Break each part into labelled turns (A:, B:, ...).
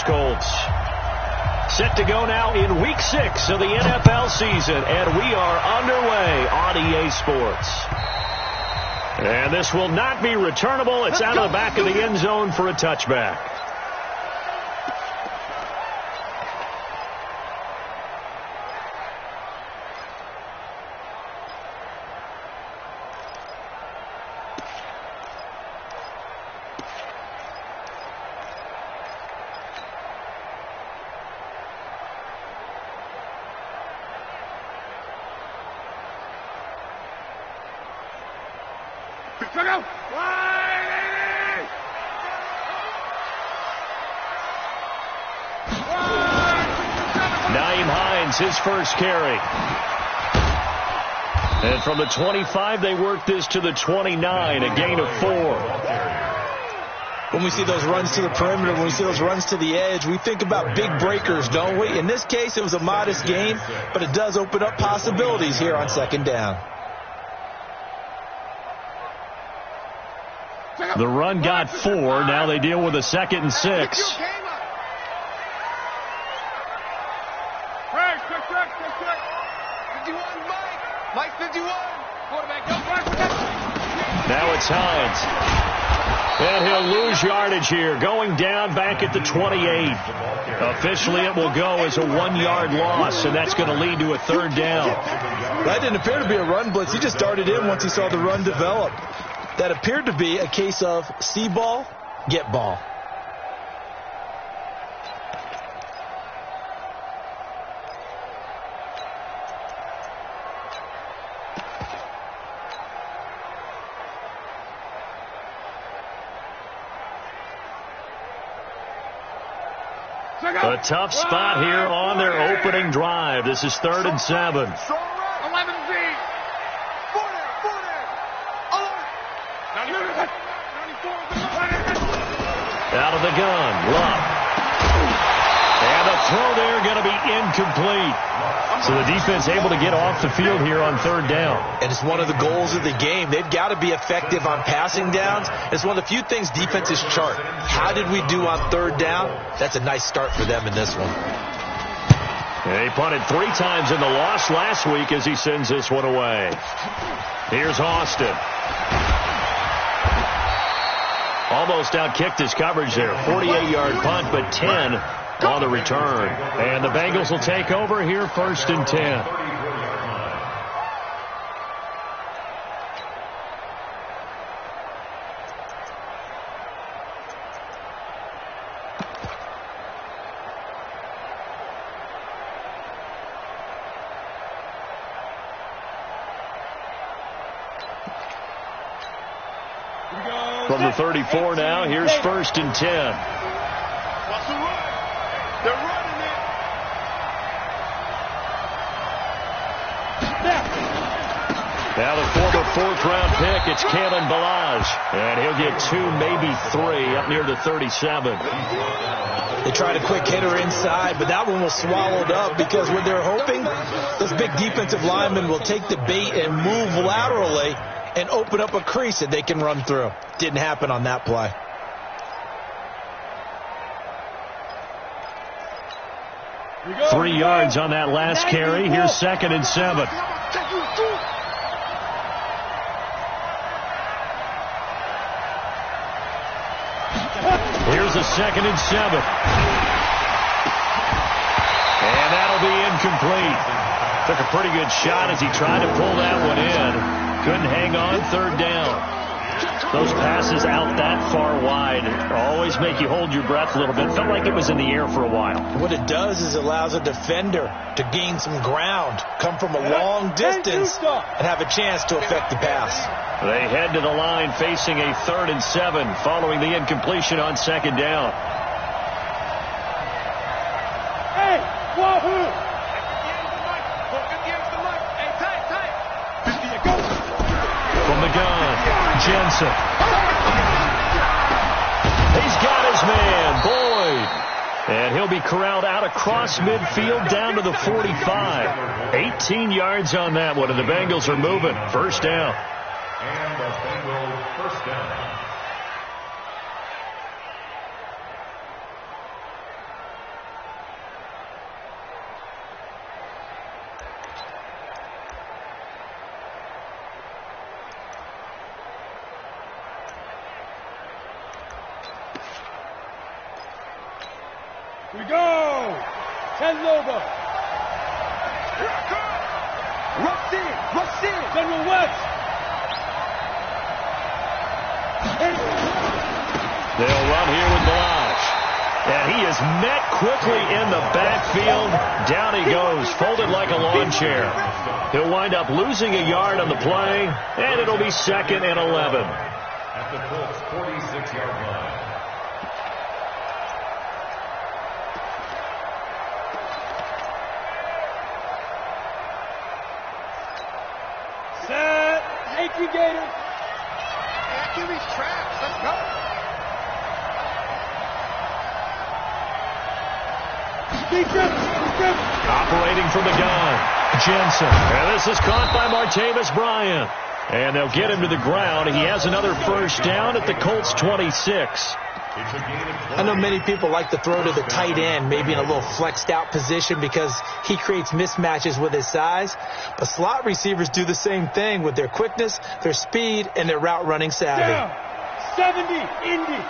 A: Indianapolis Colts. Set to go now in Week 6 of the NFL season, and we are underway on EA Sports. And this will not be returnable. It's out of the back of the end zone for a touchback. His first carry. And from the 25, they work this to the 29, a gain of 4.
B: When we see those runs to the perimeter, when we see those runs to the edge, we think about big breakers, don't we? In this case, it was a modest gain, but it does open up possibilities here on second down.
A: The run got 4. Now they deal with a 2nd and 6. Now it's Hines. And he'll lose yardage here, going down back at the 28. Officially, it will go as a 1-yard loss, and that's going to lead to a 3rd down.
B: That didn't appear to be a run blitz. He just darted in once he saw the run develop. That appeared to be a case of see ball, get ball.
A: A tough spot here on their opening drive. This is 3rd and 7.
C: 11
A: Out of the gun, Love. And the throw there going to be incomplete. So the defense able to get off the field here on 3rd down.
B: And it's one of the goals of the game. They've got to be effective on passing downs. It's one of the few things defenses chart. How did we do on 3rd down? That's a nice start for them in this one.
A: They punted 3 times in the loss last week as he sends this one away. Here's Austin. Almost outkicked his coverage there. 48-yard punt, but 10 on the return. And the Bengals will take over here 1st and 10. From the 34 now, here's 1st and 10. Now the former 4th-round pick, it's Kalen Ballage. And he'll get 2, maybe 3, up near the 37.
B: They tried a quick hitter inside, but that one was swallowed up because when they're hoping those big defensive linemen will take the bait and move laterally and open up a crease that they can run through. Didn't happen on that play.
A: Three yards on that last carry. Here's 2nd and 7. Here's a 2nd and 7. And that'll be incomplete. Took a pretty good shot as he tried to pull that one in. Couldn't hang on 3rd down. Those passes out that far wide always make you hold your breath a little bit. Felt like it was in the air for a while.
B: What it does is it allows a defender to gain some ground, come from a long distance, and have a chance to affect the pass.
A: They head to the line facing a 3rd and 7 following the incompletion on 2nd down.
C: Hey, wahoo!
A: From the gun, Jensen. He's got his man, Boyd. And he'll be corralled out across midfield down to the 45. 18 yards on that one, and the Bengals are moving. 1st down.
D: And the Bengals 1st down.
C: We go. 10 Loba. Rush in. General West.
A: They'll run here with Balazs. And he is met quickly in the backfield. Down he goes, folded like a lawn chair. He'll wind up losing a yard on the play, and it'll be 2nd and 11.
D: At the Colts' 46-yard line.
C: Set. Yankee Gators.
E: Yankees traps. Let's go.
A: Operating from the gun, Jensen. And this is caught by Martavis Bryant. And they'll get him to the ground. He has another first down at the Colts' 26.
B: I know many people like to throw to the tight end, maybe in a little flexed out position because he creates mismatches with his size. But slot receivers do the same thing with their quickness, their speed, and their route running savvy.
C: Down. 70, Indy.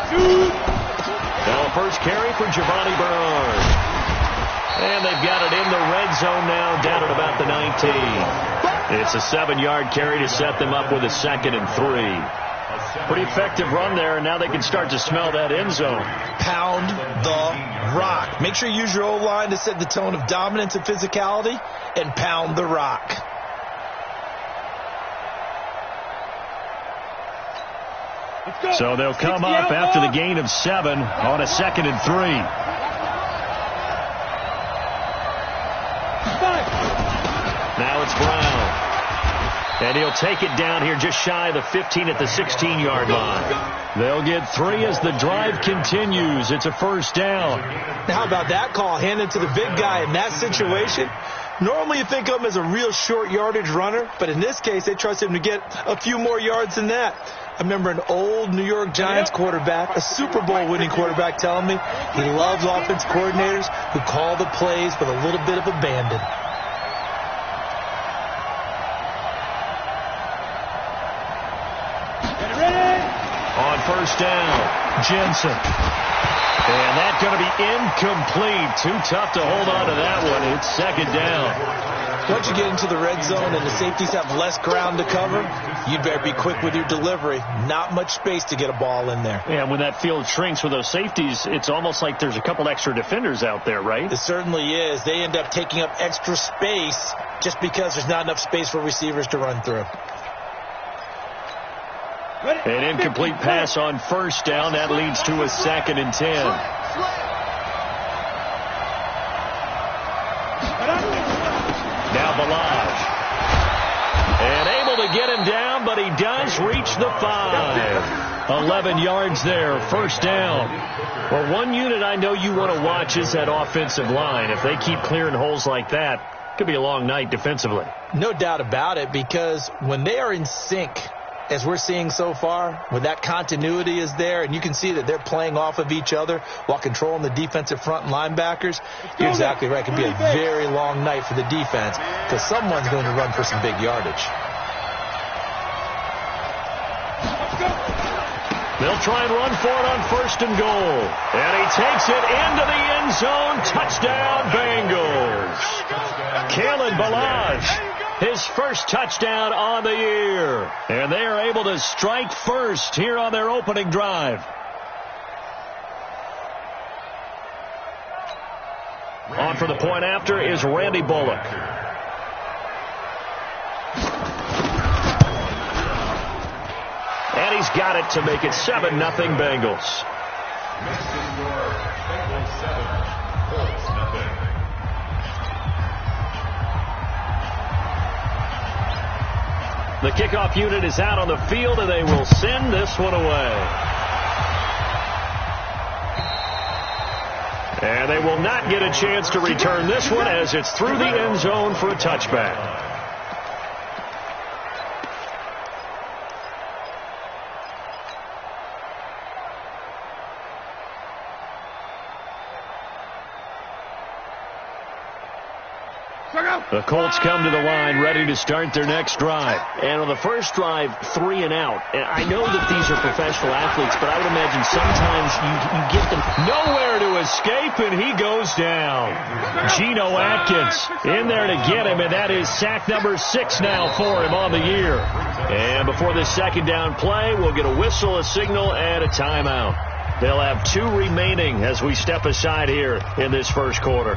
A: Now a first carry for Giovanni Bernard. And they've got it in the red zone now, down at about the 19. It's a 7-yard carry to set them up with a 2nd and 3. Pretty effective run there, and now they can start to smell that end zone.
B: Pound the rock. Make sure you use your O-line to set the tone of dominance and physicality, and pound the rock.
A: So they'll come up after the gain of 7 on a 2nd and 3. Now it's Brown. And he'll take it down here just shy of the 15 at the 16-yard line. They'll get 3 as the drive continues. It's a first down.
B: Now how about that call? Hand it to the big guy in that situation. Normally you think of him as a real short yardage runner, but in this case they trust him to get a few more yards than that. I remember an old New York Giants quarterback, a Super Bowl winning quarterback, telling me he loves offense coordinators who call the plays with a little bit of abandon.
A: On first down, Jensen. And that's going to be incomplete. Too tough to hold on to that one. It's 2nd down.
B: Once you get into the red zone and the safeties have less ground to cover, you'd better be quick with your delivery. Not much space to get a ball in there.
A: Yeah, when that field shrinks with those safeties, it's almost like there's a couple extra defenders out there, right?
B: It certainly is. They end up taking up extra space just because there's not enough space for receivers to run through.
A: An incomplete pass on first down. That leads to a 2nd and 10. Now Balazs. And able to get him down, but he does reach the 5. 11 yards there, first down. Well, one unit I know you want to watch is that offensive line. If they keep clearing holes like that, it could be a long night defensively.
B: No doubt about it, because when they are in sync, as we're seeing so far, when that continuity is there, and you can see that they're playing off of each other while controlling the defensive front and linebackers, you're exactly right. It could be a very long night for the defense because someone's going to run for some big yardage.
A: They'll try and run for it on 1st and goal. And he takes it into the end zone. Touchdown, Bengals. Kalen Balazs, his first touchdown on the year. And they are able to strike first here on their opening drive. On for the point after is Randy Bullock. And he's got it to make it 7-0 Bengals. The kickoff unit is out on the field, and they will send this one away. And they will not get a chance to return this one as it's through the end zone for a touchback. The Colts come to the line ready to start their next drive.
F: And on the first drive, 3 and out. And I know that these are professional athletes, but I would imagine sometimes you get them.
A: Nowhere to escape, and he goes down. Geno Atkins in there to get him, and that is sack number 6 now for him on the year. And before the second down play, we'll get a whistle, a signal, and a timeout. They'll have 2 remaining as we step aside here in this first quarter.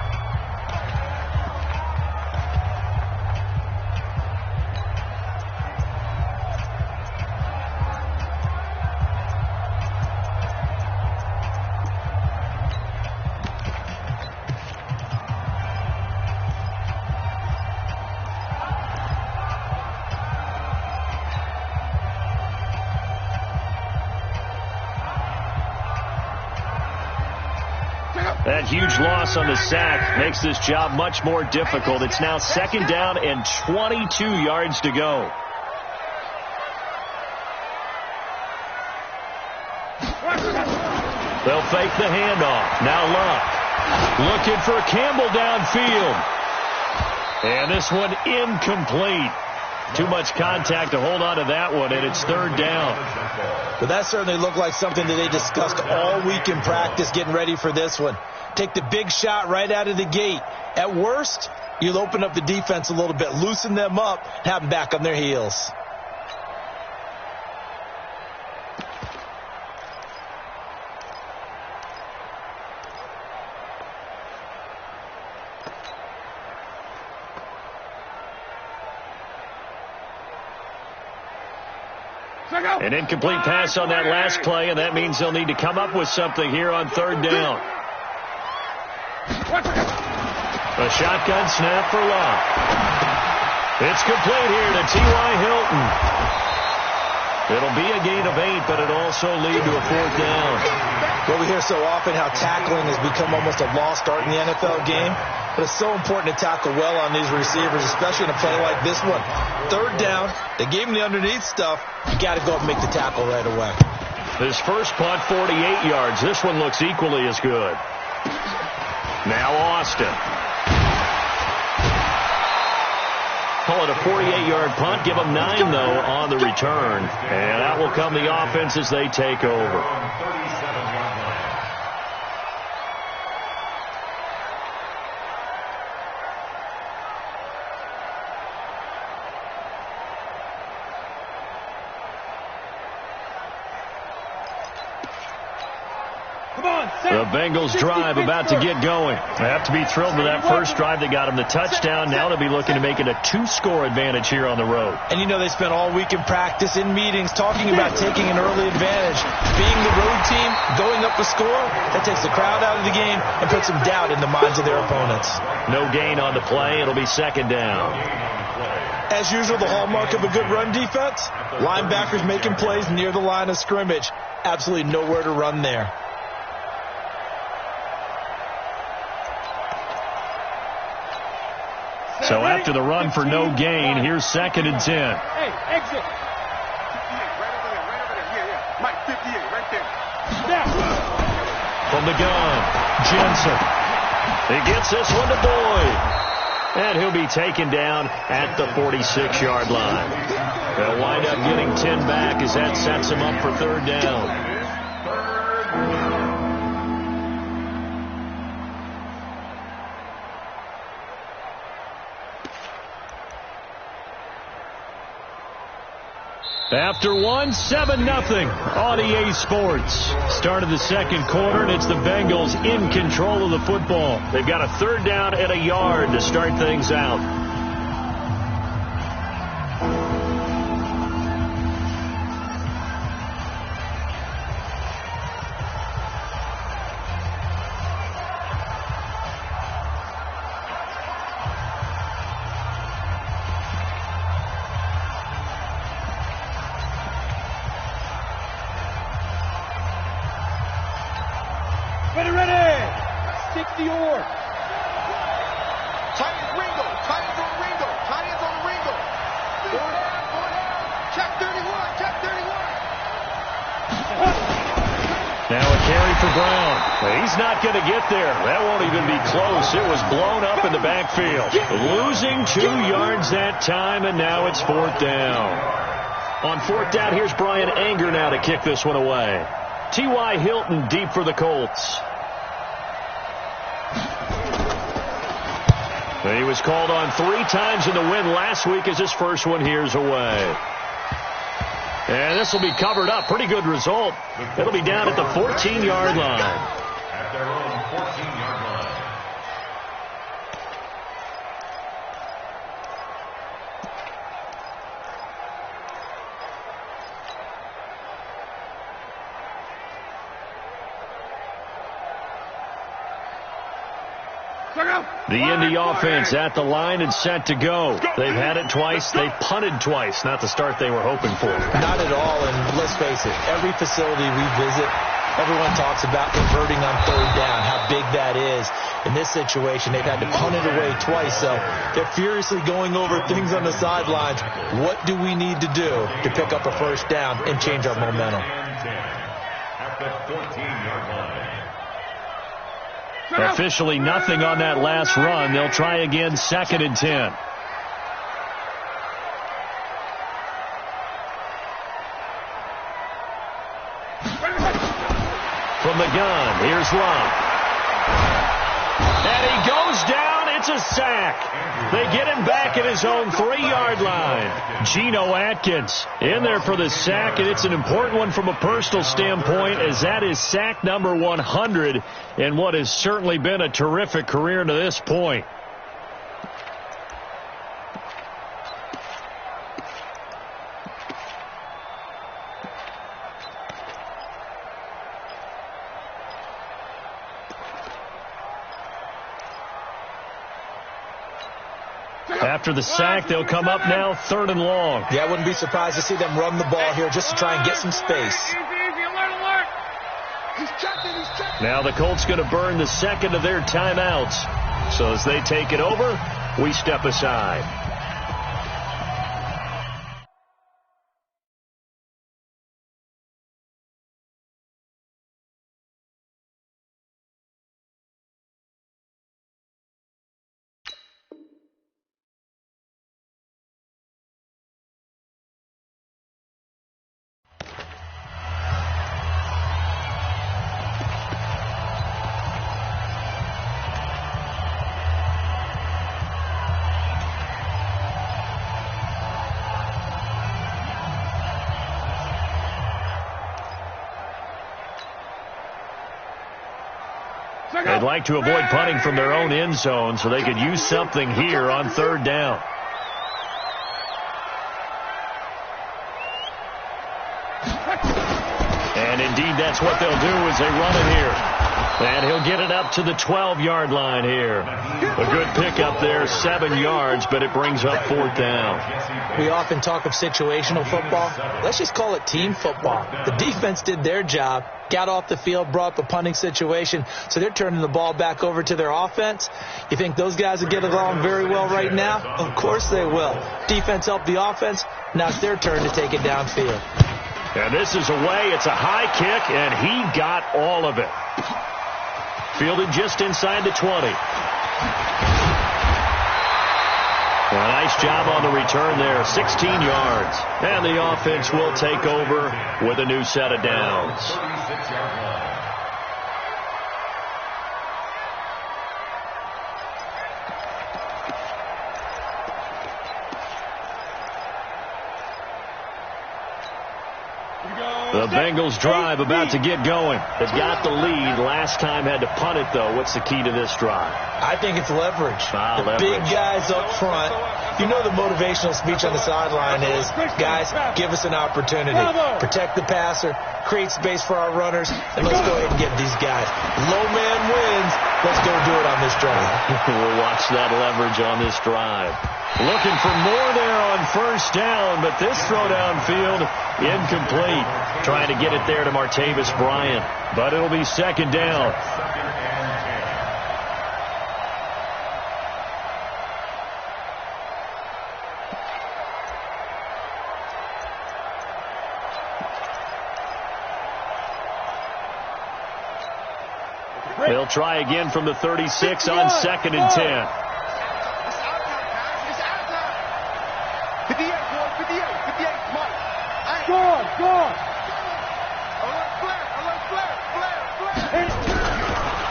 A: That huge loss on the sack makes this job much more difficult. It's now second down and 22 yards to go. They'll fake the handoff. Now Luck looking for Campbell downfield. And this one incomplete. Too much contact to hold on to that one, and it's third down.
B: But that certainly looked like something that they discussed all week in practice getting ready for this one. Take the big shot right out of the gate. At worst, you'll open up the defense a little bit, loosen them up, have them back on their heels.
A: An incomplete pass on that last play, and that means they'll need to come up with something here on third down. A shotgun snap for Luck. It's complete here to T.Y. Hilton. It'll be a gain of 8, but it'll also lead to a fourth down.
B: Well, we hear so often how tackling has become almost a lost art in the NFL game. But it's so important to tackle well on these receivers, especially in a play like this one. Third down, they gave him the underneath stuff. You got to go up and make the tackle right away.
A: His first punt, 48 yards. This one looks equally as good. Now Austin. Call it a 48-yard punt. Give them 9, though, on the return. And that will come the offense as they take over. The Bengals drive about to get going. They have to be thrilled with that first drive that got them the touchdown. Now they'll be looking to make it a 2-score advantage here on the road.
B: And you know they spent all week in practice, in meetings, talking about taking an early advantage. Being the road team, going up a score, that takes the crowd out of the game and puts some doubt in the minds of their opponents.
A: No gain on the play. It'll be second down.
B: As usual, the hallmark of a good run defense, linebackers making plays near the line of scrimmage. Absolutely nowhere to run there.
A: So after the run for no gain, here's second and 10.
C: Hey, exit. 58,
E: Mike, 58, right there.
C: Snap.
A: From the gun, Jensen. He gets this one to Boyd. And he'll be taken down at the 46-yard line. They'll wind up getting 10 back as that sets him up for third down. After one, 7-0 on EA Sports. Start of the second quarter, and it's the Bengals in control of the football. They've got a third down and a yard to start things out.
C: Ready. 60 or.
E: Titans Ringo. Titans on Ringo. Titans on Ringo. Going down. Check 31. Check 31.
A: Now a carry for Brown. He's not going to get there. That won't even be close. It was blown up in the backfield. Losing 2 yards that time, and now it's 4th down. On 4th down, here's Brian Anger now to kick this one away. T.Y. Hilton deep for the Colts. He was called on 3 times in the win last week as his first one here's away. And this will be covered up. Pretty good result. It'll be down at the 14-yard line.
D: At their own 14-yard line.
A: The Indy offense at the line and set to go. They've had it twice. They've punted twice. Not the start they were hoping for.
B: Not at all, and let's face it, every facility we visit, everyone talks about converting on 3rd down, how big that is. In this situation, they've had to punt it away twice, so they're furiously going over things on the sidelines. What do we need to do to pick up a 1st down and change our momentum?
D: At the 14-yard line.
A: Officially nothing on that last run. They'll try again 2nd and 10. From the gun, here's Love. And he goes down. It's a sack. They get him back at his own 3-yard line. Geno Atkins in there for the sack, and it's an important one from a personal standpoint, as that is sack number 100 in what has certainly been a terrific career to this point. After the sack, they'll come up now 3rd and long.
B: Yeah, I wouldn't be surprised to see them run the ball here just to try and get some space.
A: Now the Colts going to burn the 2nd of their timeouts. So as they take it over, we step aside. They'd like to avoid punting from their own end zone so they could use something here on 3rd down. And indeed, that's what they'll do as they run it here. And he'll get it up to the 12-yard line here. A good pickup there, 7 yards, but it brings up 4th down.
B: We often talk of situational football. Let's just call it team football. The defense did their job, got off the field, brought up a punting situation, so they're turning the ball back over to their offense. You think those guys will get along very well right now? Of course they will. Defense helped the offense. Now it's their turn to take it downfield.
A: And this is away. It's a high kick, and he got all of it. Fielded just inside the 20. A nice job on the return there, 16 yards. And the offense will take over with a new set of downs.
D: 36-yard line.
A: The Bengals drive about to get going. They've got the lead. Last time had to punt it, though. What's the key to this drive?
B: I think it's leverage.
A: Leverage.
B: Big guys up front. You know the motivational speech on the sideline is, guys, give us an opportunity. Protect the passer, create space for our runners, and let's go ahead and get these guys. Low man wins. Let's go do it on this drive.
A: We'll watch that leverage on this drive. Looking for more there on 1st down, but this throw downfield incomplete. Trying to get it there to Martavis Bryant, but it'll be 2nd down. They'll try again from the 36 on 2nd and 10.
E: 58, boy, 58, 58, Mike.
C: Gone.
E: Flare.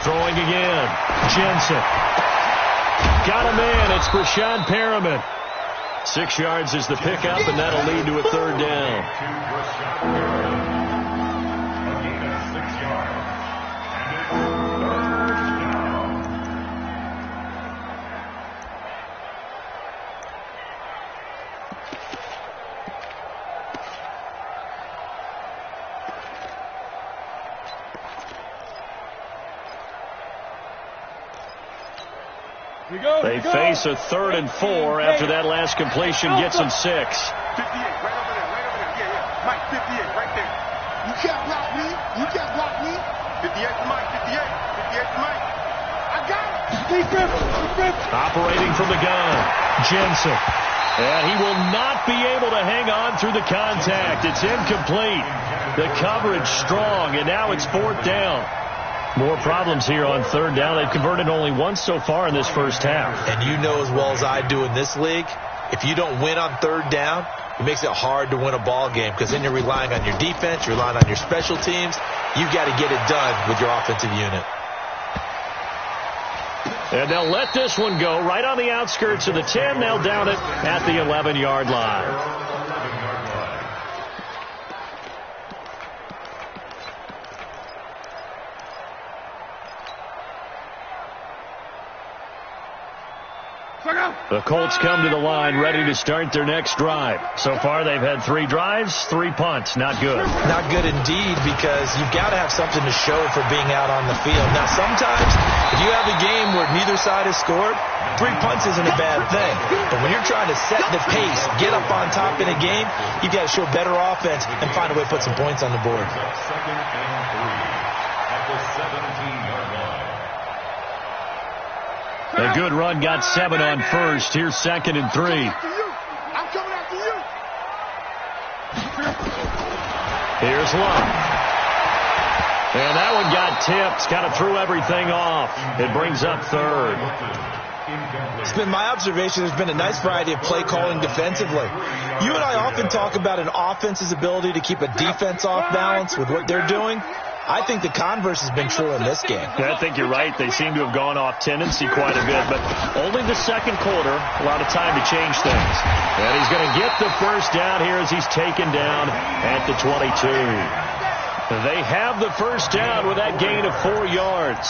A: Throwing again. Jensen. Got a man. It's Brashad Perriman. 6 yards is the pickup, and that'll lead to a 3rd down.
D: A gain of 6 yards. And it's 3rd down.
A: They face a 3rd and 4 after that last completion gets them 6.
E: 58, right over there. Yeah. Mike, 58, right there. You can't block me. 58 to Mike, 58 to Mike. I got it.
C: Defense.
A: Operating from the gun. Jensen. And he will not be able to hang on through the contact. It's incomplete. The coverage strong, and now it's 4th down. More problems here on 3rd down. They've converted only once so far in this first half.
B: And you know as well as I do in this league, if you don't win on 3rd down, it makes it hard to win a ball game because then you're relying on your defense, you're relying on your special teams. You've got to get it done with your offensive unit.
A: And they'll let this one go right on the outskirts of the 10. They'll down it at the 11-yard line. The Colts come to the line ready to start their next drive. So far, they've had 3 drives, 3 punts. Not good.
B: Not good indeed, because you've got to have something to show for being out on the field. Now, sometimes, if you have a game where neither side has scored, 3 punts isn't a bad thing. But when you're trying to set the pace, get up on top in a game, you've got to show better offense and find a way to put some points on the board.
D: 2nd and 3 at the 17-yard line.
A: A good run got 7 on first. Here's 2nd and 3.
E: I'm coming after you.
A: Here's Love. And that one got tipped. Kind of threw everything off. It brings up 3rd.
B: It's been my observation there's been a nice variety of play calling defensively. You and I often talk about an offense's ability to keep a defense off balance with what they're doing. I think the converse has been true in this game.
A: I think you're right. They seem to have gone off tendency quite a bit, but only the 2nd quarter, a lot of time to change things. And he's going to get the first down here as he's taken down at the 22. They have the first down with that gain of 4 yards.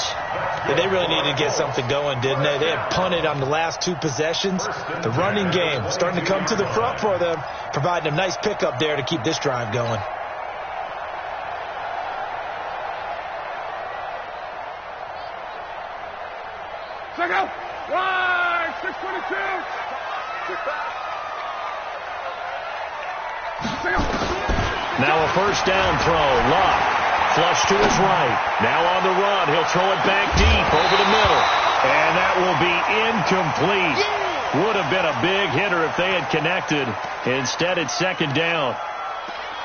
B: Yeah, they really needed to get something going, didn't they? They had punted on the last 2 possessions. The running game starting to come to the front for them, providing a nice pickup there to keep this drive going.
C: Check out. Right, 622.
A: Now a first down throw. Love. Flush to his right. Now on the run. He'll throw it back deep over the middle. And that will be incomplete. Would have been a big hitter if they had connected. Instead, it's 2nd down.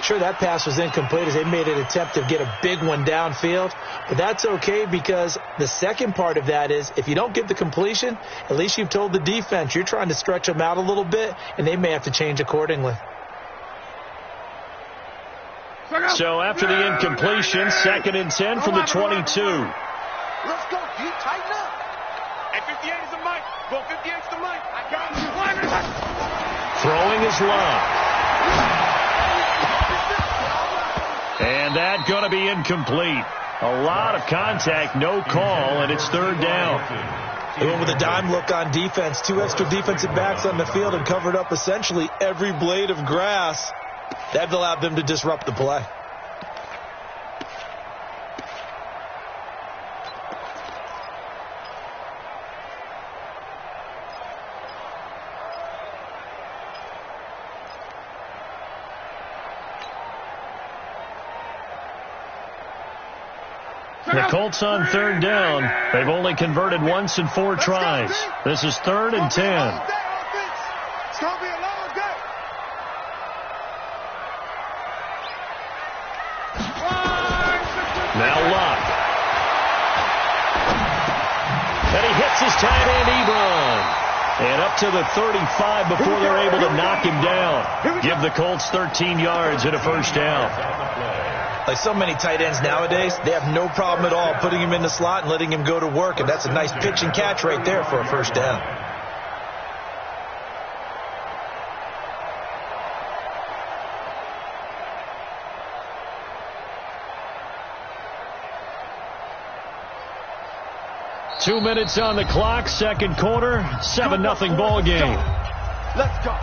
B: Sure, that pass was incomplete as they made an attempt to get a big one downfield. But that's okay because the second part of that is if you don't get the completion, at least you've told the defense you're trying to stretch them out a little bit, and they may have to change accordingly.
A: So after the incompletion, 2nd and 10 from the 22.
E: Let's go, Pete. Tighten up. At 58 is the mic. Go 58 is the mic. I got you.
A: Throwing is Love. And that going to be incomplete. A lot of contact, no call, and it's 3rd down.
B: They went with a dime look on defense. 2 extra defensive backs on the field and covered up essentially every blade of grass. That allowed them to disrupt the play.
A: The Colts on 3rd down. They've only converted once in 4 tries. This is 3rd and 10.
E: It's going to be a long day.
A: Now Love. And he hits his tight end, Ebron. And up to the 35 before they're able to knock him down. Give the Colts 13 yards and a first down.
B: Like so many tight ends nowadays, they have no problem at all putting him in the slot and letting him go to work. And that's a nice pitch and catch right there for a first down.
A: Two minutes on the clock, second quarter, 7-0 ball game.
E: Let's go.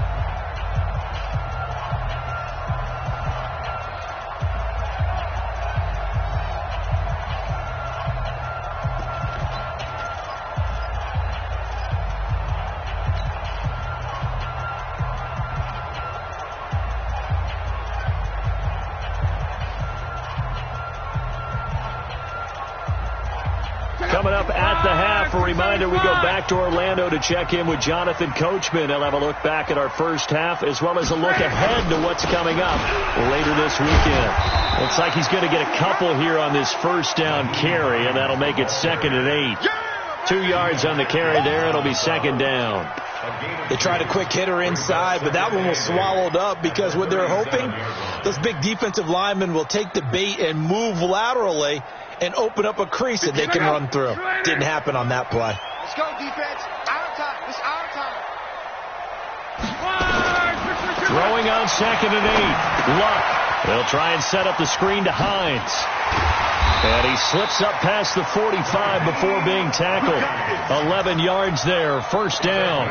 A: Coming up at the half, a reminder we go back to Orlando to check in with Jonathan Coachman. He'll have a look back at our first half as well as a look ahead to what's coming up later this weekend. Looks like he's going to get a couple here on this first down carry, and that'll make it 2nd and 8. 2 yards on the carry there. It'll be 2nd down.
B: They tried a quick hitter inside, but that one was swallowed up because what they're hoping, those big defensive linemen will take the bait and move laterally and open up a crease that they can run through. Didn't happen on that play.
E: Let's go, defense. Out of time. It's out of time.
A: Throwing on 2nd and 8. Luck. They'll try and set up the screen to Hines. And he slips up past the 45 before being tackled. 11 yards there. First down.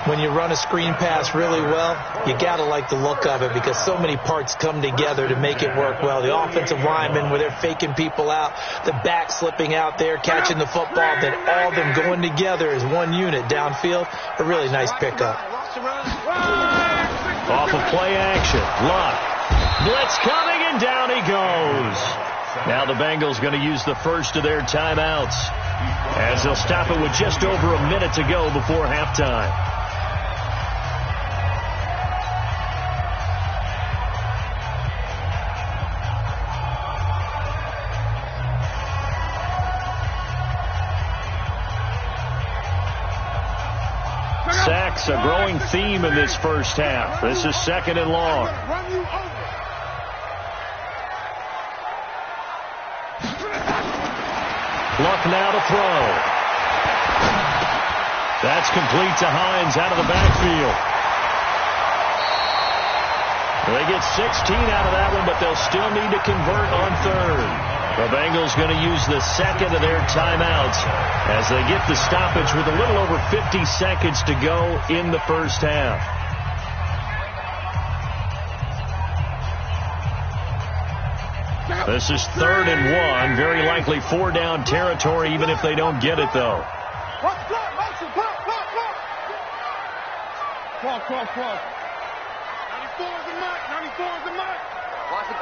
B: When you run a screen pass really well, you got to like the look of it because so many parts come together to make it work well. The offensive linemen, where they're faking people out, the back slipping out there, catching the football, then all of them going together as one unit downfield. A really nice pickup.
A: Off of play action. Luck. Blitz coming, and down he goes. Now the Bengals going to use the first of their timeouts as they'll stop it with just over a minute to go before halftime. Sacks, a growing theme in this first half. This is 2nd and long. Luck now to throw. That's complete to Hines out of the backfield. They get 16 out of that one, but they'll still need to convert on 3rd. The Bengals going to use the 2nd of their timeouts as they get the stoppage with a little over 50 seconds to go in the first half. This is 3rd and 1. Very likely 4-down territory, even if they don't get it, though.
C: Cross.
E: 94 is the mic. 94 is the mic.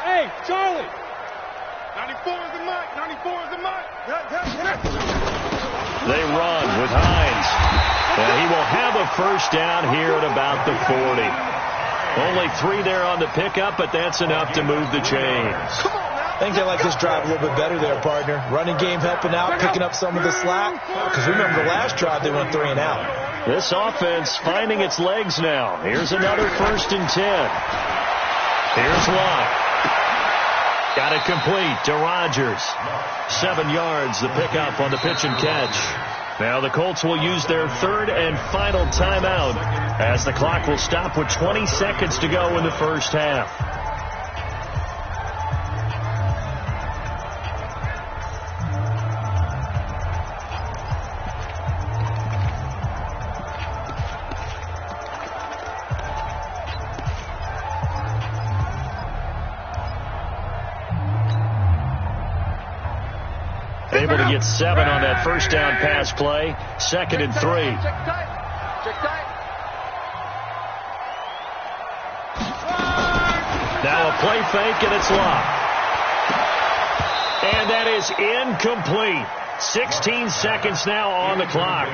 C: Hey, Charlie.
E: 94 is the mic. 94 is the mic.
A: They run with Hines. And he will have a first down here at about the 40. Only 3 there on the pickup, but that's enough to move the chains.
B: I think they like this drive a little bit better there, partner. Running game helping out, picking up some of the slack. Because remember the last drive, they went 3 and out.
A: This offense finding its legs now. Here's another 1st and 10. Here's Luck. Got it complete to Rodgers. 7 yards, the pickup on the pitch and catch. Now the Colts will use their 3rd and final timeout as the clock will stop with 20 seconds to go in the first half. Able to get 7 on that first down pass play. 2nd and 3.
E: Check tight.
A: Now a play fake, and it's Luck. And that is incomplete. 16 seconds now on the clock.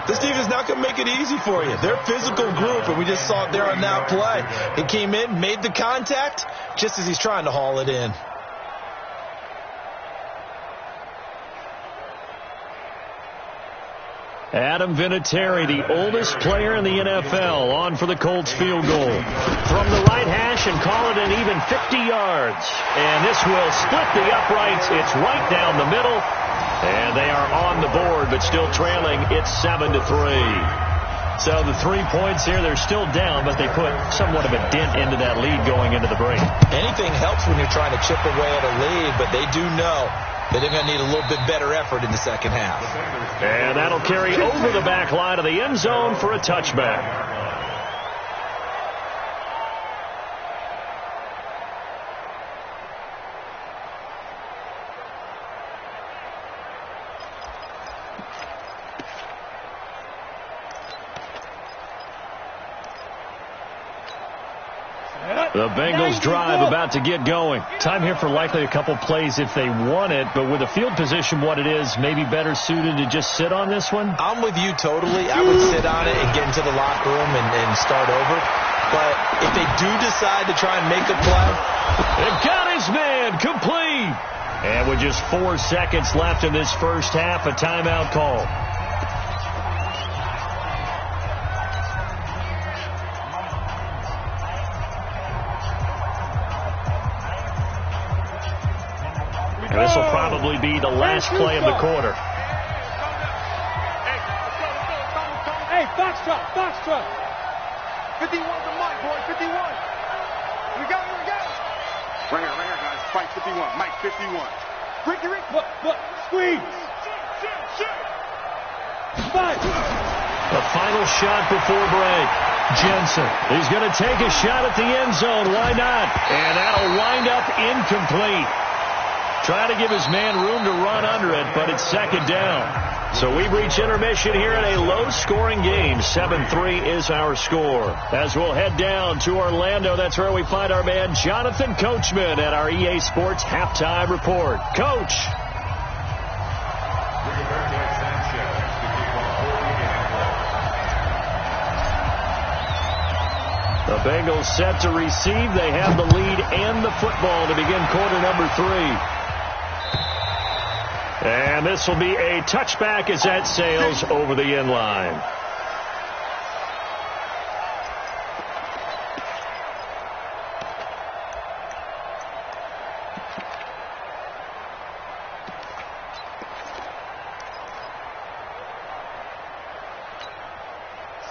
B: This defense is not going to make it easy for you. They're a physical group, and we just saw it there on that play. He came in, made the contact, just as he's trying to haul it in.
A: Adam Vinatieri, the oldest player in the NFL, on for the Colts field goal. From the right hash and call it an even 50 yards. And this will split the uprights. It's right down the middle. And they are on the board, but still trailing. It's 7-3. So the 3 points here, they're still down, but they put somewhat of a dent into that lead going into the break.
B: Anything helps when you're trying to chip away at a lead, but they do know that they're going to need a little bit better effort in the second half.
A: And that'll carry over the back line of the end zone for a touchback. The Bengals drive about to get going. Time here for likely a couple plays if they want it, but with the field position what it is, maybe better suited to just sit on this one?
B: I'm with you totally. I would sit on it and get into the locker room and start over. But if they do decide to try and make a play.
A: They've got his man complete. And with just 4 seconds left in this first half, a timeout call. And this will probably be the last play of the quarter.
C: Hey, foxtrot, foxtrot.
E: 51 to Mike, boy, 51. We got it, we got it. Right here, guys. Fight 51. Mike, 51. Ricky,
C: look, squeeze. Fight.
A: The final shot before break. Jensen, he's going to take a shot at the end zone. Why not? And that'll wind up incomplete. Trying to give his man room to run under it, but it's second down. So we've reached intermission here in a low-scoring game. 7-3 is our score. As we'll head down to Orlando, that's where we find our man Jonathan Coachman at our EA Sports Halftime Report. Coach. The Bengals set to receive. They have the lead and the football to begin quarter number 3. And this will be a touchback as that sails over the end line.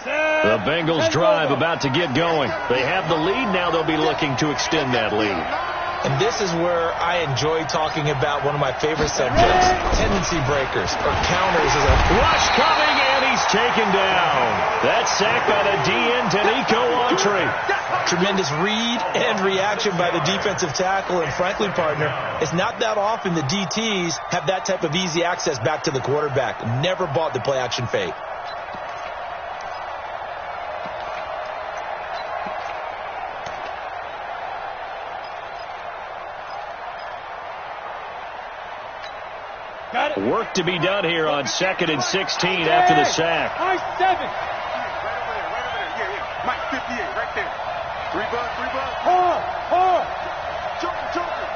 A: The Bengals drive about to get going. They have the lead. Now they'll be looking to extend that lead.
B: And this is where I enjoy talking about one of my favorite subjects, tendency breakers or counters. As a
A: rush coming, and he's taken down. That's sacked by the DN, Danico Autry.
B: Tremendous read and reaction by the defensive tackle. And frankly, partner, it's not that often the DTs have that type of easy access back to the quarterback. Never bought the play-action fake.
A: Work to be done here on 2nd and 16 after the sack.
C: High 7.
E: Right over there. Yeah. Mike, 58, right there. 3 bucks.
C: Hard.
E: Joker.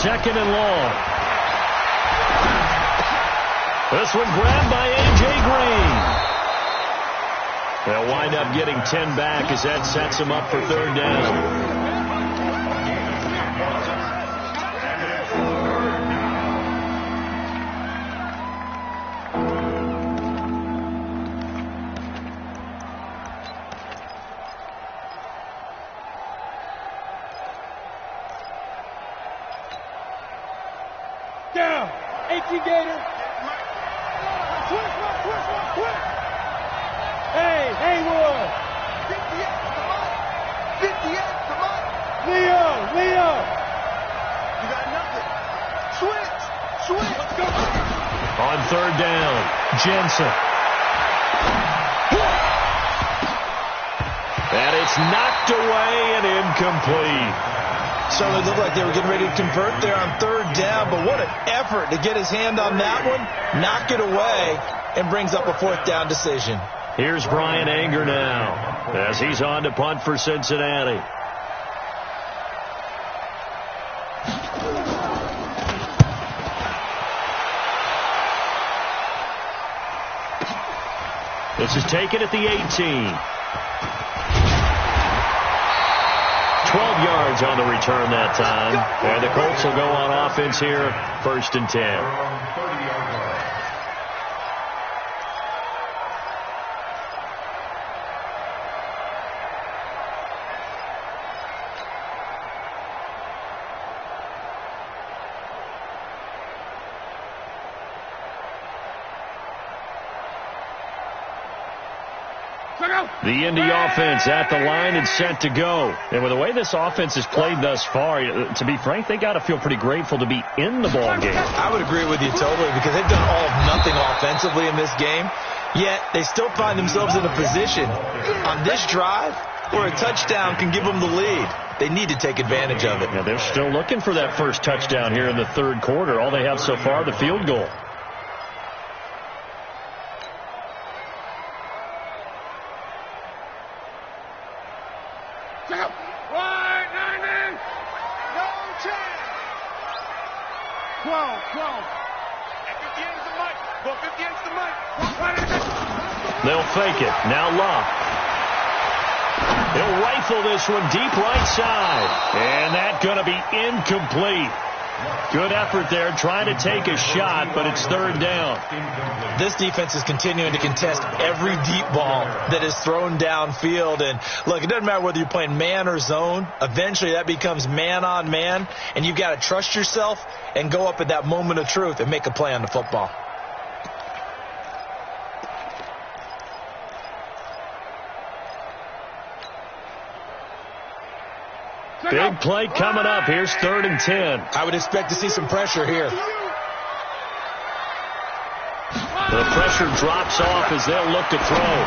A: 2nd and long. This one grabbed by A.J. Green. They'll wind up getting 10 back as that sets them up for 3rd down.
C: Down. 18 Gator. Quick. Hey, Haywood.
E: 58, come on.
C: Leo.
E: You got nothing. Switch. Let's go.
A: On 3rd down, Jensen. And it's knocked away and incomplete.
B: So it looked like they were getting ready to convert there on 3rd down, but what an effort to get his hand on that one, knock it away, and brings up a 4th down decision.
A: Here's Brian Anger now as he's on to punt for Cincinnati. This is taken at the 18. 12 yards on the return that time. And the Colts will go on offense here, 1st and 10. The Indy offense at the line and set to go. And with the way this offense has played thus far, to be frank, they got to feel pretty grateful to be in the ball game.
B: I would agree with you totally because they've done all of nothing offensively in this game, yet they still find themselves in a position on this drive where a touchdown can give them the lead. They need to take advantage of it.
A: Yeah, they're still looking for that first touchdown here in the 3rd quarter. All they have so far, the field goal. They'll fake it. Now Love. He'll rifle this one deep right side. And that's going to be incomplete. Good effort there trying to take a shot, but it's 3rd down.
B: This defense is continuing to contest every deep ball that is thrown downfield. And look, it doesn't matter whether you're playing man or zone. Eventually that becomes man on man, and you've got to trust yourself and go up at that moment of truth and make a play on the football.
A: Big play coming up. Here's 3rd and 10.
B: I would expect to see some pressure here.
A: The pressure drops off as they'll look to throw.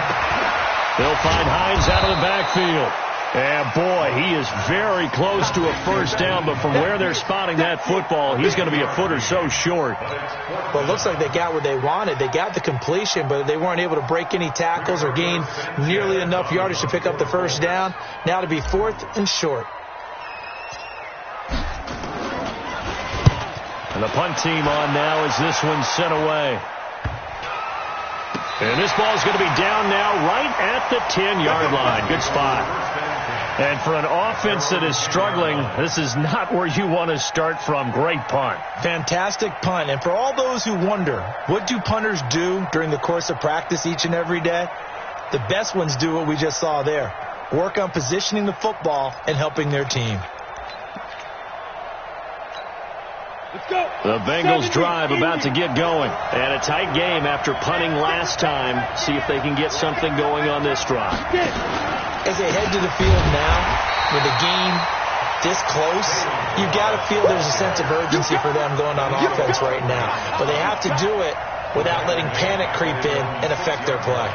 A: They'll find Hines out of the backfield. And, boy, he is very close to a 1st down, but from where they're spotting that football, he's going to be a foot or so short.
B: Well, it looks like they got what they wanted. They got the completion, but they weren't able to break any tackles or gain nearly enough yardage to pick up the 1st down. Now to be 4th and short.
A: And the punt team on now as this one's sent away. And this ball's going to be down now right at the 10-yard line. Good spot. And for an offense that is struggling, this is not where you want to start from. Great punt.
B: Fantastic punt. And for all those who wonder, what do punters do during the course of practice each and every day? The best ones do what we just saw there. Work on positioning the football and helping their team.
A: The Bengals drive about to get going. And a tight game after punting last time. See if they can get something going on this drive.
B: As they head to the field now, with the game this close, you've got to feel there's a sense of urgency for them going on offense right now. But they have to do it without letting panic creep in and affect their play.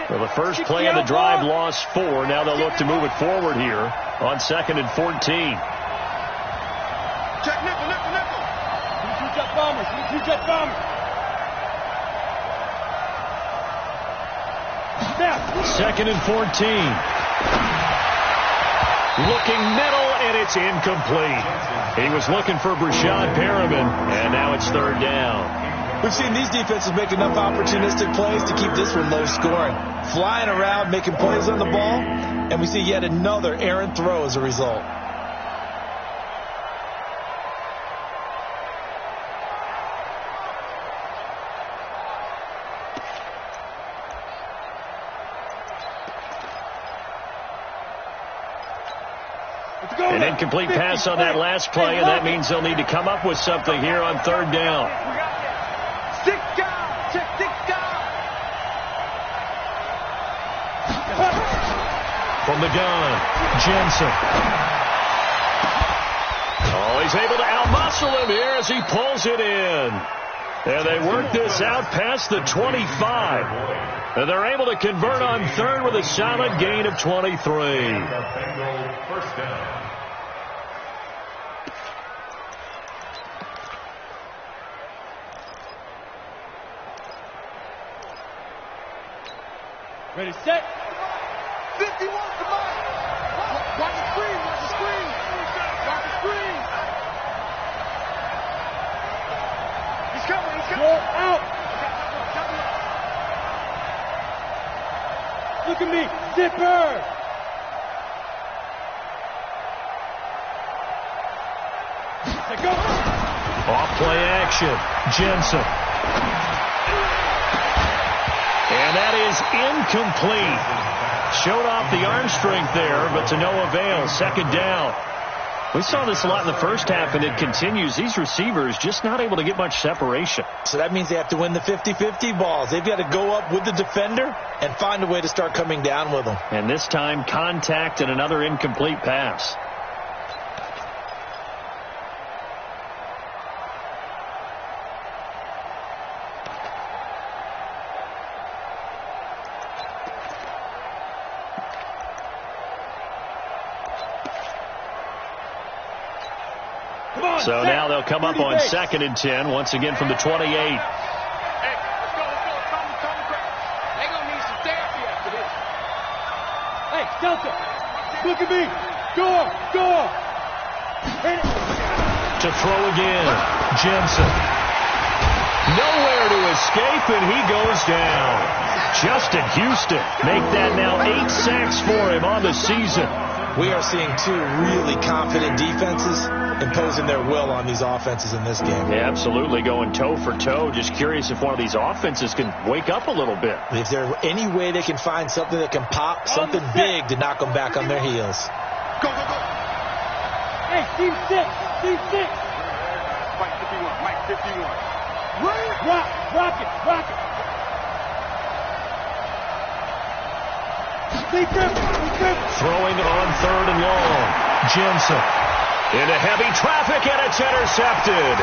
A: Well, the first play of the drive lost 4. Now they'll look to move it forward here on 2nd and 14.
E: Check nickel, nickel, nickel.
A: Second and 14. Looking middle, and it's incomplete. He was looking for Brashad Perriman, and now it's 3rd down.
B: We've seen these defenses make enough opportunistic plays to keep this one low scoring. Flying around, making plays on the ball, and we see yet another errant throw as a result.
A: An incomplete pass on that last play, and that means they'll need to come up with something here on 3rd down. From the gun, Jensen. Oh, he's able to outmuscle him here as he pulls it in. And they work this out past the 25. And they're able to convert on 3rd with a solid gain of 23.
D: First down.
C: Ready, set.
E: 51 to Mike. Watch the screen. Watch the screen. Watch the screen. He's coming. He's coming.
C: Go out. Look at me. Zipper. Go.
A: Off play action. Jensen. And that is incomplete. Showed off the arm strength there, but to no avail. Second down. We saw this a lot in the first half, and it continues. These receivers just not able to get much separation.
B: So that means they have to win the 50-50 balls. They've got to go up with the defender and find a way to start coming down with them.
A: And this time, contact and another incomplete pass. So now they'll come up on 2nd and 10, once again from the 28.
E: Hey, let's go. Come quick. They gonna need some therapy after this.
C: Hey, Delta. Look at me. Go. Hit it.
A: To throw again. Jensen. Nowhere to escape, and he goes down. Justin Houston make that now 8 sacks for him on the season.
B: We are seeing two really confident defenses imposing their will on these offenses in this game.
A: Yeah, absolutely, going toe for toe. Just curious if one of these offenses can wake up a little bit.
B: If there's any way they can find something that can pop, something big to knock them back on their heels.
E: Go.
C: Hey, team 6.
E: Mike 51.
C: Rock it.
A: Throwing on 3rd and long. Jensen. Into heavy traffic, and it's intercepted.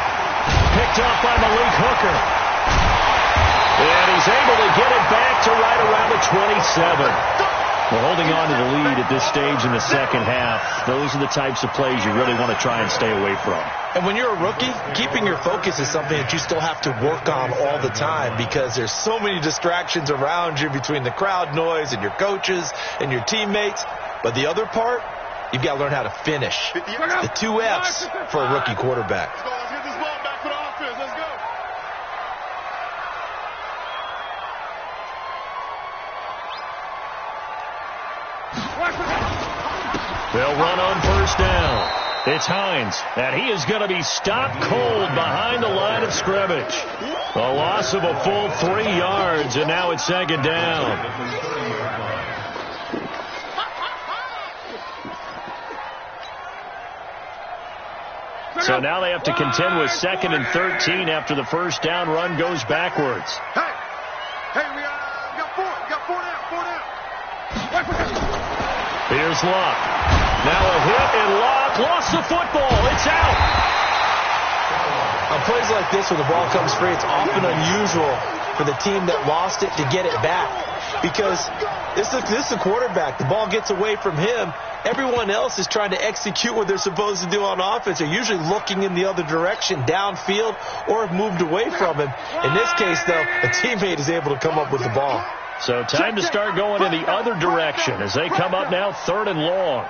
A: Picked up by Malik Hooker. And he's able to get it back to right around the 27. Well, holding on to the lead at this stage in the second half, those are the types of plays you really want to try and stay away from.
B: And when you're a rookie, keeping your focus is something that you still have to work on all the time because there's so many distractions around you between the crowd noise and your coaches and your teammates. But the other part, you've got to learn how to finish. The 2 F's for a rookie quarterback.
E: Let's get this ball back for the offense. Let's go.
A: They'll run on 1st down. It's Hines, and he is going to be stopped cold behind the line of scrimmage. A loss of a full 3 yards, and now it's 2nd down. So now they have to contend with 2nd and 13 after the 1st down run goes backwards.
E: Hey, we got 4. We got 4 down.
A: Here's Locke. Now a hit, and Locke lost the football. It's out.
B: On plays like this, when the ball comes free, it's often unusual for the team that lost it to get it back. Because this is the quarterback. The ball gets away from him. Everyone else is trying to execute what they're supposed to do on offense. They're usually looking in the other direction, downfield, or have moved away from him. In this case, though, a teammate is able to come up with the ball.
A: So time to start going in the other direction as they come up now 3rd and long.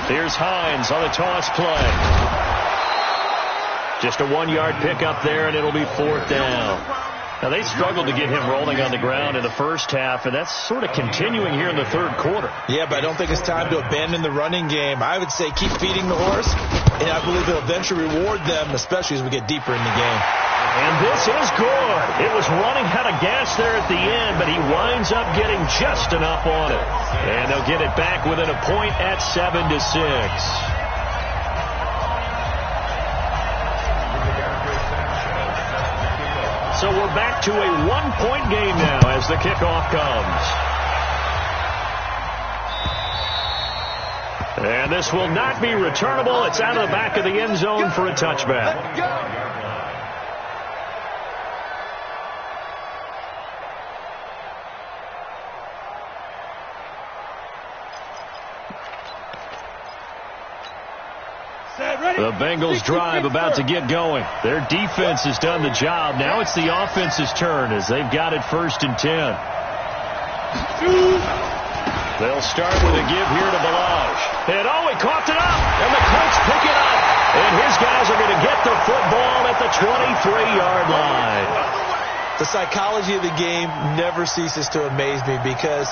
A: Here's Hines on the toss play. Just a 1-yard pickup there, and it'll be 4th down. Now, they struggled to get him rolling on the ground in the first half, and that's sort of continuing here in the 3rd quarter.
B: Yeah, but I don't think it's time to abandon the running game. I would say keep feeding the horse, and I believe it'll eventually reward them, especially as we get deeper in the game.
A: And this is good. It was running out of gas there at the end, but he winds up getting just enough on it. And they'll get it back within a point at 7-6. So we're back to a 1-point game now as the kickoff comes. And this will not be returnable. It's out of the back of the end zone for a touchback. The Bengals drive about to get going. Their defense has done the job. Now it's the offense's turn as they've got it 1st and 10. They'll start with a give here to Balaj. And he caught it up. And the Colts pick it up. And his guys are going to get the football at the 23-yard line.
B: The psychology of the game never ceases to amaze me because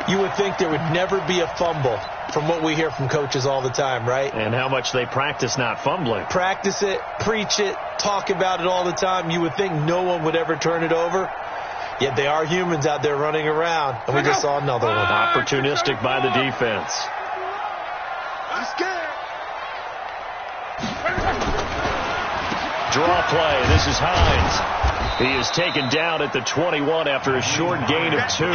B: you would think there would never be a fumble from what we hear from coaches all the time, right?
A: And how much they practice not fumbling.
B: Practice it, preach it, talk about it all the time. You would think no one would ever turn it over. Yet they are humans out there running around, and we just saw another one.
A: Opportunistic by the defense.
E: I'm scared.
A: Draw play. This is Hines. He is taken down at the 21 after a short gain of 2.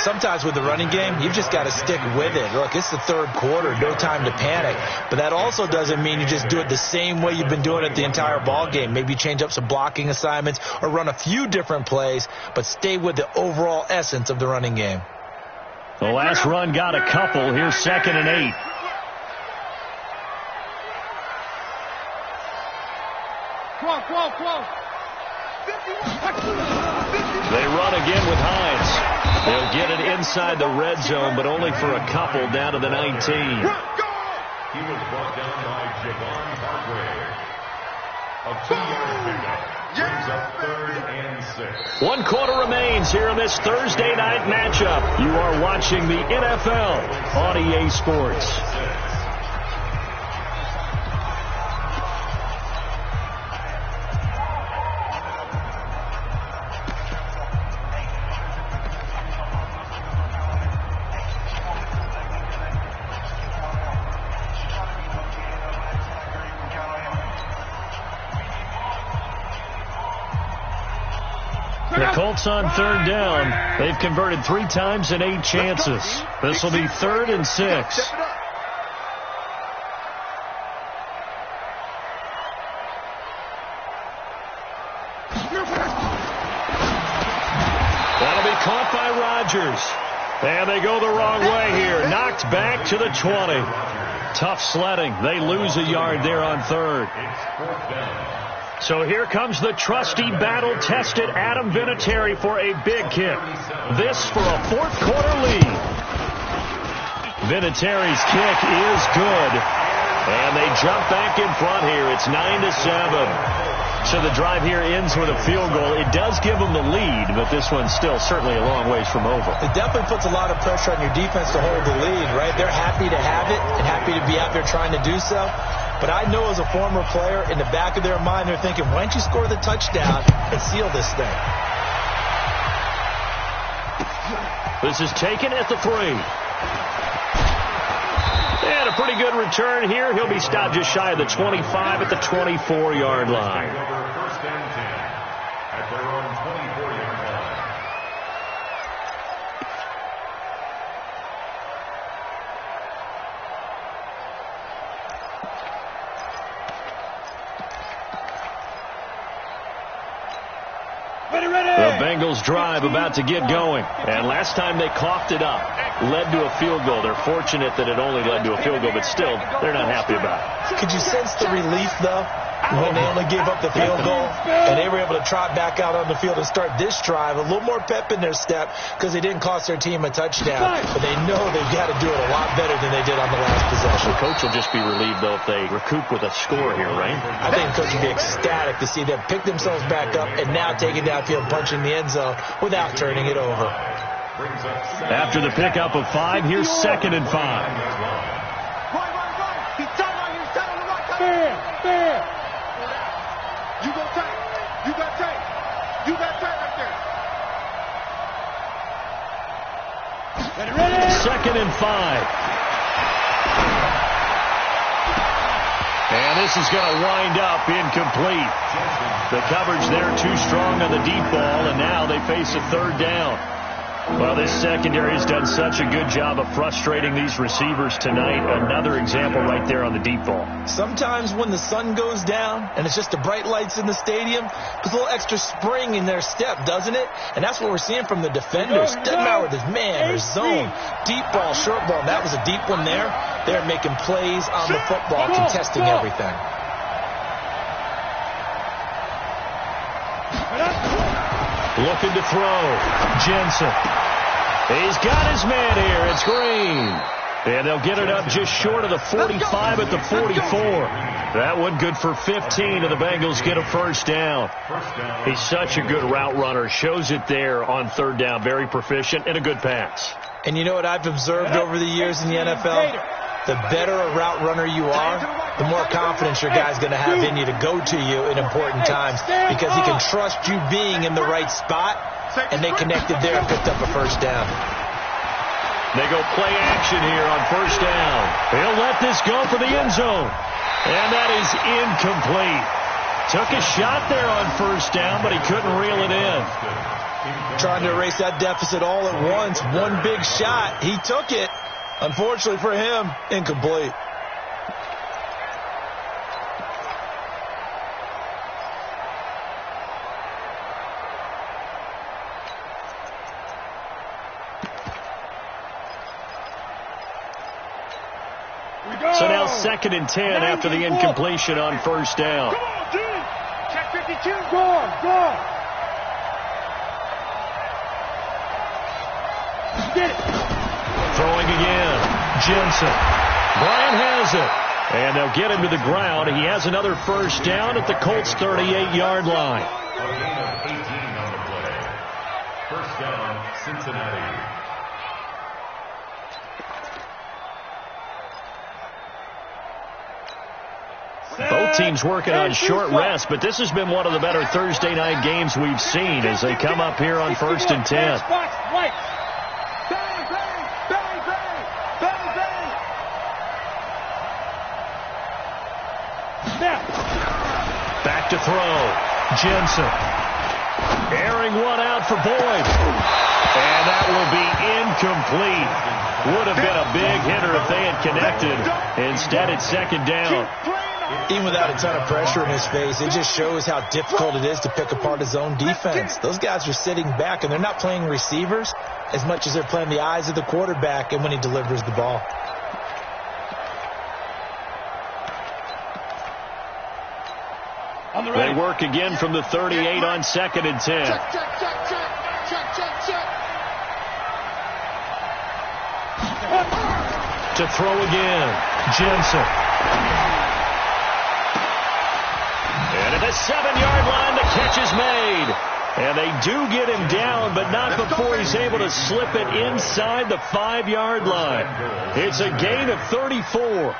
B: Sometimes with the running game, you've just got to stick with it. Look, it's the 3rd quarter, no time to panic. But that also doesn't mean you just do it the same way you've been doing it the entire ball game. Maybe change up some blocking assignments or run a few different plays, but stay with the overall essence of the running game.
A: The last run got a couple. Here's 2nd and 8.
C: Come on.
A: They run again with Hines. They'll get it inside the red zone, but only for a couple down to the 19.
D: He was brought down by Javon Hargrave. A 2-yard pickup brings up 3rd and 6.
A: 1 quarter remains here in this Thursday night matchup. You are watching the NFL on EA Sports. The Colts on 3rd down. They've converted 3 times in 8 chances. This will be 3rd and 6. That'll be caught by Rodgers. And they go the wrong way here. Knocked back to the 20. Tough sledding. They lose a yard there on 3rd. So here comes the trusty, battle-tested Adam Vinatieri for a big kick. This for a 4th quarter lead. Vinatieri's kick is good. And they jump back in front here. It's 9-7. So the drive here ends with a field goal. It does give them the lead, but this one's still certainly a long ways from over.
B: It definitely puts a lot of pressure on your defense to hold the lead, right? They're happy to have it and happy to be out there trying to do so. But I know as a former player, in the back of their mind, they're thinking, why don't you score the touchdown and seal this thing?
A: This is taken at the 3. And a pretty good return here. He'll be stopped just shy of the 25 at the 24-yard line.
D: 1st and 10 at their own 24-yard line.
A: The Bengals drive about to get going. And last time they coughed it up, led to a field goal. They're fortunate that it only led to a field goal, but still, they're not happy about it.
B: Could you sense the relief, though, when they only gave up the field goal and they were able to trot back out on the field and start this drive? A little more pep in their step because they didn't cost their team a touchdown, but they know they've got to do it a lot better than they did on the last possession.
A: The coach will just be relieved, though, if they recoup with a score here, right?
B: I think the coach would be ecstatic to see them pick themselves back up and now take it downfield, punching the end zone without turning it over.
A: After the pickup of 5, here's 2nd and 5.
C: Fair.
E: You go tight. You got tight. You got tight right there.
C: Ready.
A: 2nd and 5. And this is going to wind up incomplete. The coverage there too strong on the deep ball, and now they face a 3rd down. Well, this secondary has done such a good job of frustrating these receivers tonight. Another example right there on the deep ball.
B: Sometimes when the sun goes down and it's just the bright lights in the stadium, puts a little extra spring in their step, doesn't it? And that's what we're seeing from the defenders. Doesn't matter with his man or zone, deep ball, short ball. That was a deep one there. They're making plays on the football, contesting everything.
A: Looking to throw. Jensen. He's got his man here. It's Green. And they'll get it up just short of the 45 at the 44. That one good for 15, and the Bengals get a first down. He's such a good route runner. Shows it there on third down. Very proficient and a good pass.
B: And you know what I've observed over the years in the NFL? The better a route runner you are, the more confidence your guy's going to have in you to go to you in important times, because he can trust you being in the right spot, and they connected there and picked up a first down.
A: They go play action here on first down. He'll let this go for the end zone. And that is incomplete. Took a shot there on first down, but he couldn't reel it in.
B: Trying to erase that deficit all at once. One big shot. He took it. Unfortunately for him, incomplete.
A: So now 2nd and 10 after the incompletion on first down.
C: Come on, G. Check 52. Go. Get it.
A: Throwing again. Jensen. Bryant has it. And they'll get him to the ground. He has another first down at the Colts' 38-yard line.
D: A gain of 18 on the play. First down, Cincinnati.
A: Both teams working on short rest, but this has been one of the better Thursday night games we've seen as they come up here on 1st and 10. Back to throw. Jensen. Airing one out for Boyd. And that will be incomplete. Would have been a big hitter if they had connected. Instead, it's 2nd down.
B: Even without a ton of pressure in his face, it just shows how difficult it is to pick apart his own defense. Those guys are sitting back, and they're not playing receivers as much as they're playing the eyes of the quarterback and when he delivers the ball.
A: They work again from the 38 on 2nd and 10. To throw again. Jensen. And at the 7-yard line, the catch is made. And they do get him down, but not before he's able to slip it inside the 5-yard line. It's a gain of 34.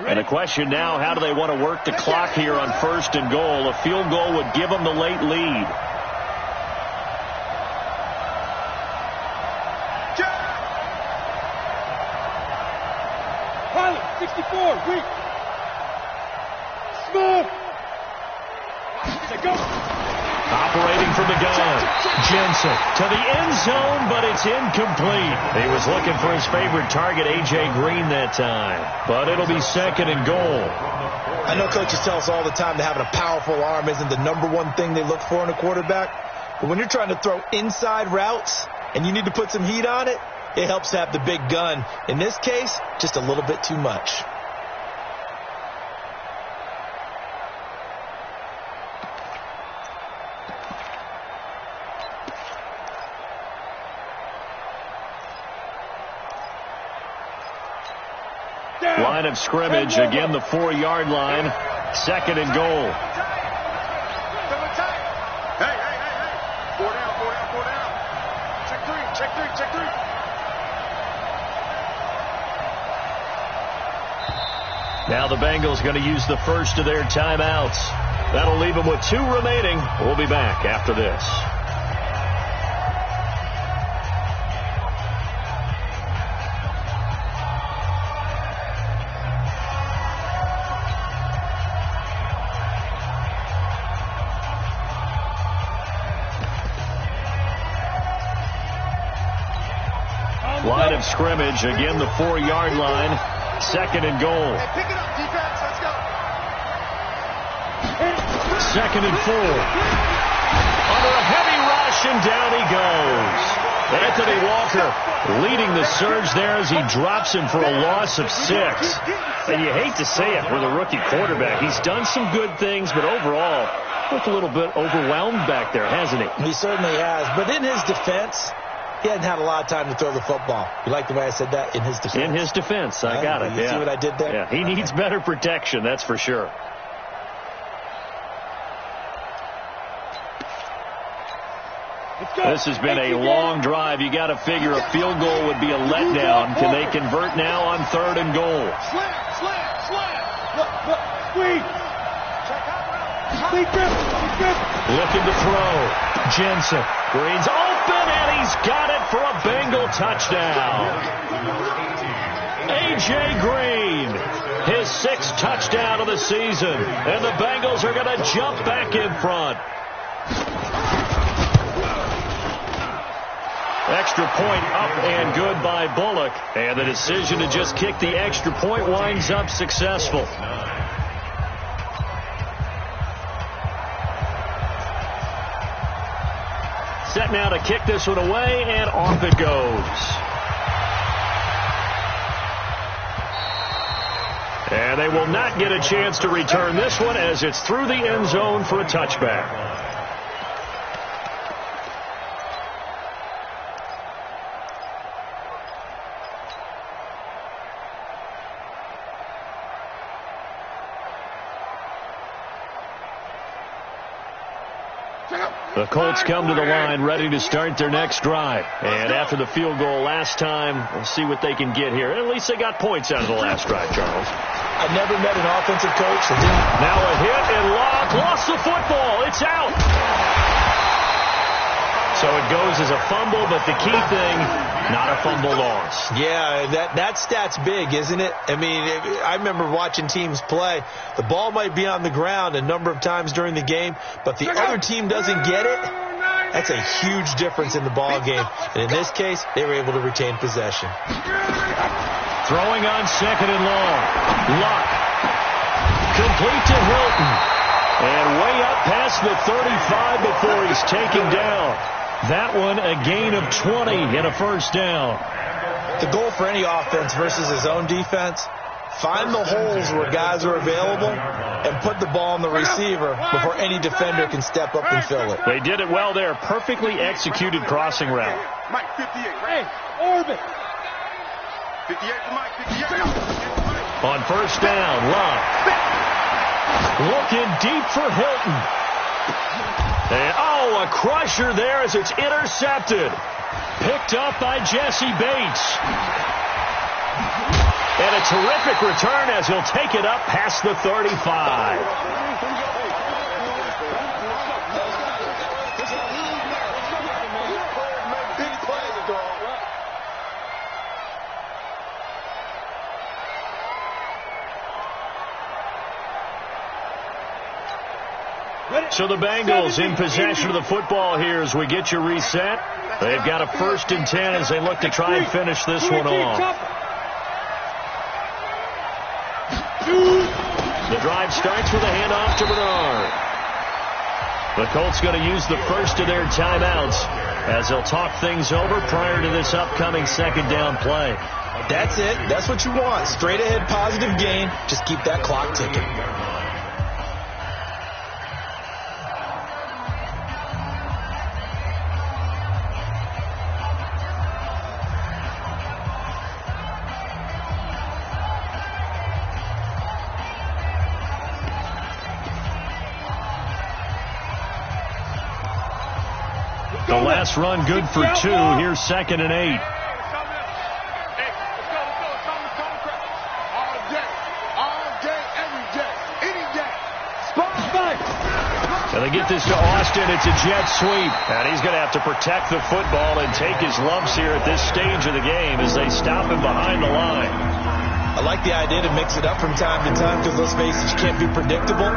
A: And the question now, how do they want to work the clock here on 1st and goal? A field goal would give them the late lead.
C: Pilot, 64, weak. Smooth. Go.
A: Operating from the gun. Jensen to the end zone, but it's incomplete. He was looking for his favorite target, A.J. Green, that time. But it'll be 2nd and goal.
B: I know coaches tell us all the time that having a powerful arm isn't the #1 thing they look for in a quarterback. But when you're trying to throw inside routes and you need to put some heat on it, it helps to have the big gun. In this case, just a little bit too much.
A: Line of scrimmage, again the 4-yard line, 2nd and goal.
E: Hey. 4 down. Check three.
A: Now the Bengals going to use the first of their timeouts. That'll leave them with 2 remaining. We'll be back after this. scrimmage. Again, the 4-yard line. 2nd and goal.
E: Hey, pick it up, defense. Let's go.
A: 2nd and 4. Under a heavy rush, and down he goes. Anthony Walker leading the surge there as he drops him for a loss of 6. And you hate to say it with a rookie quarterback. He's done some good things, but overall, looked a little bit overwhelmed back there, hasn't he?
B: He certainly has. But in his defense, he hasn't had a lot of time to throw the football. You like the way I said that? In his defense.
A: In his defense. I got it.
B: You see what I did there?
A: Yeah, he needs better protection, that's for sure. This has been a long drive. You got to figure a field goal would be a letdown. Can they convert now on 3rd and goal? Looking to throw. Jensen. Green's open, and he's got it for a Bengal touchdown. A.J. Green, his 6th touchdown of the season. And the Bengals are going to jump back in front. Extra point up and good by Bullock. And the decision to just kick the extra point winds up successful. Set now to kick this one away, and off it goes. And they will not get a chance to return this one as it's through the end zone for a touchback. The Colts come to the line ready to start their next drive. And after the field goal last time, we'll see what they can get here. At least they got points out of the last drive, Charles.
B: I never met an offensive coach that didn't.
A: Now a hit and Locke lost the football. It's out. So it goes as a fumble, but the key thing, not a fumble loss.
B: Yeah, that stat's big, isn't it? I mean, I remember watching teams play. The ball might be on the ground a number of times during the game, but the other team doesn't get it. That's a huge difference in the ball game. And in this case, they were able to retain possession.
A: Throwing on 2nd and long. Luck. Complete to Hilton. And way up past the 35 before he's taken down. That one a gain of 20 and a first down.
B: The goal for any offense versus his own defense, find the holes where guys are available and put the ball on the receiver before any defender can step up and fill it.
A: They did it well there. Perfectly executed crossing route.
E: Mike, 58.
C: Hey, orbit.
E: 58 to Mike, 58.
A: On first down, Love. Looking deep for Hilton. And, a crusher there as it's intercepted. Picked up by Jesse Bates. And a terrific return as he'll take it up past the 35. So the Bengals in possession of the football here as we get you reset. They've got a 1st and 10 as they look to try and finish this one off. The drive starts with a handoff to Bernard. The Colts going to use the first of their timeouts as they'll talk things over prior to this upcoming 2nd down play.
B: That's it. That's what you want. Straight ahead positive gain. Just keep that clock ticking.
A: The last run good for 2. Here's 2nd and 8. And they get this to Austin. It's a jet sweep. And he's going to have to protect the football and take his lumps here at this stage of the game as they stop him behind the line.
B: I like the idea to mix it up from time to time because, let's face it, you can't be predictable.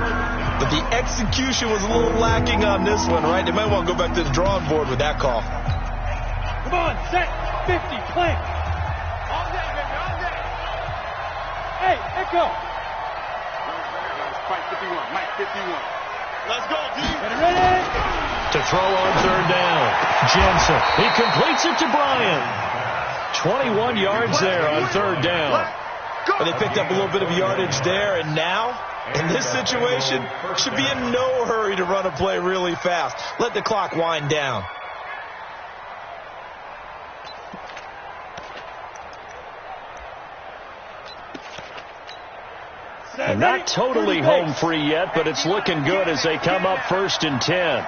B: But the execution was a little lacking on this one, right? They might want to go back to the drawing board with that call.
C: Come on, set, 50, play. Hey, echo.
E: Fight 51. Mike 51. Let's go, D.
C: Ready?
A: To throw on third down. Jensen. He completes it to Bryant. 21 yards there on third down.
B: But they picked up a little bit of yardage there, and now, in this situation, should be in no hurry to run a play really fast. Let the clock wind down.
A: And not totally home free yet, but it's looking good as they come up 1st and 10.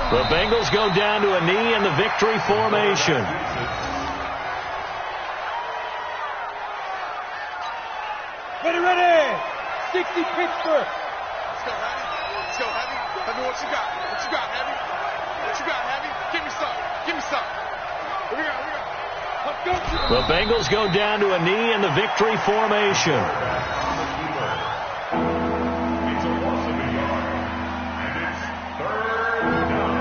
A: The Bengals go down to a knee in the victory formation.
C: Ready. 60 Pittsburgh.
E: Let's go, Heavy. Let's go, Heavy. Tell me what you got. What you got, Heavy? What you got, Heavy? Give me some. Give me some. Here we go.
A: The Bengals go down to a knee in the victory formation.
D: It's a loss of a yard, and it's 3rd down.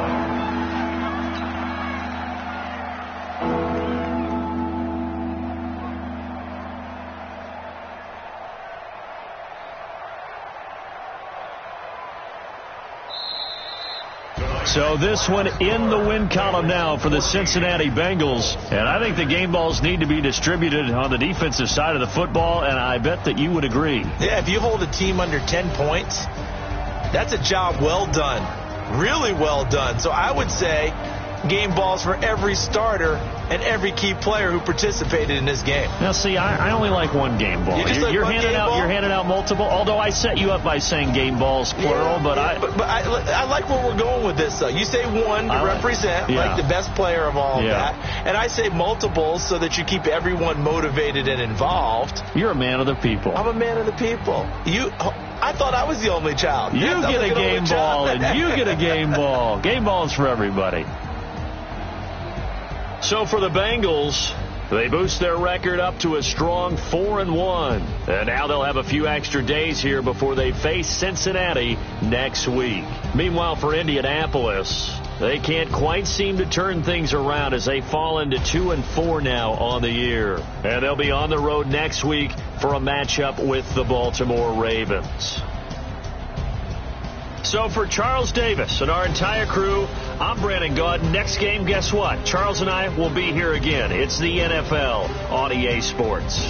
A: So this one in the win column now for the Cincinnati Bengals. And I think the game balls need to be distributed on the defensive side of the football, and I bet that you would agree.
B: Yeah, if you hold a team under 10 points, that's a job well done. Really well done. So I would say game balls for every starter and every key player who participated in this game.
A: Now, see, I only like one game ball. You're handing out multiple, although I set you up by saying game balls, plural, but
B: I like where we're going with this, though. You say one to represent, like the best player of all of that, and I say multiples so that you keep everyone motivated and involved.
A: You're a man of the people.
B: I'm a man of the people. I thought I was the only child.
A: You get a game ball, and you get a game ball. Game balls for everybody. So for the Bengals, they boost their record up to a strong 4-1. And now they'll have a few extra days here before they face Cincinnati next week. Meanwhile, for Indianapolis, they can't quite seem to turn things around as they fall into 2-4 now on the year. And they'll be on the road next week for a matchup with the Baltimore Ravens. So for Charles Davis and our entire crew, I'm Brandon Gaudin. Next game, guess what? Charles and I will be here again. It's the NFL on EA Sports.